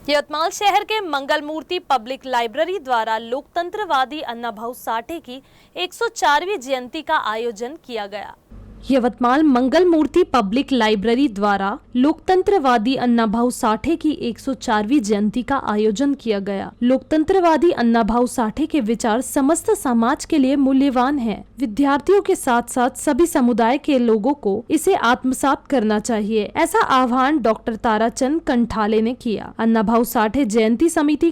यवतमाल शहर के मंगलमूर्ति public library द्वारा लोकतंत्रवादी अन्नाभाऊ साठे की 104वीं जयंती का आयोजन किया गया। यवतमाल मंगलमूर्ति पब्लिक लाइब्रेरी द्वारा लोकतंत्रवादी अन्नाभाऊ साठे की 104वीं जयंती का आयोजन किया गया। लोकतंत्रवादी अन्नाभाऊ साठे के विचार समस्त समाज के लिए मूल्यवान हैं। विद्यार्थियों के साथ साथ सभी समुदाय के लोगों को इसे आत्मसात करना चाहिए, ऐसा आह्वान डॉक्टर ताराचंद कंठाले ने किया। अन्नाभाऊ साठे जयंती समिति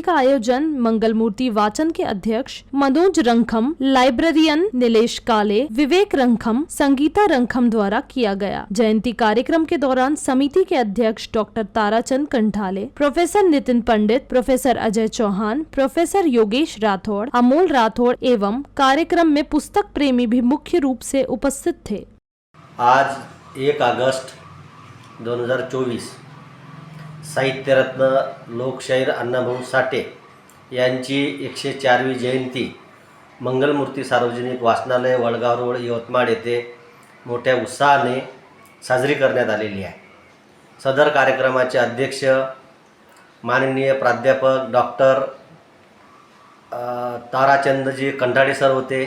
का आयोजन मंगलमूर्ति वाचन के अध्यक्ष मनोज रंखम, लाइब्रेरियन नीलेश काले, विवेक रंखम, संगीता रंखम द्वारा किया गया। जयंती कार्यक्रम के दौरान समिति के अध्यक्ष डॉक्टर ताराचंद कंठाले, प्रोफेसर नितिन पंडित, प्रोफेसर अजय चौहान, प्रोफेसर योगेश राठौड़, अमोल राठौड़ एवं कार्यक्रम में पुस्तक प्रेमी भी मुख्य रूप से उपस्थित थे। आज 1 अगस्त 2024 साहित्य रत्न लोकशाहीर अण्णाभाऊ साठे यांची 104वी जयंती मंगलमूर्ती सार्वजनिक वाचनालय वडगाव रोड यवतमाळ येथे मोठ्या उत्साहाने साजरी करण्यात आलेली आहे। सदर कार्यक्रमाचे अध्यक्ष माननीय प्राध्यापक डॉक्टर ताराचंदजी कंठाळे सर होते।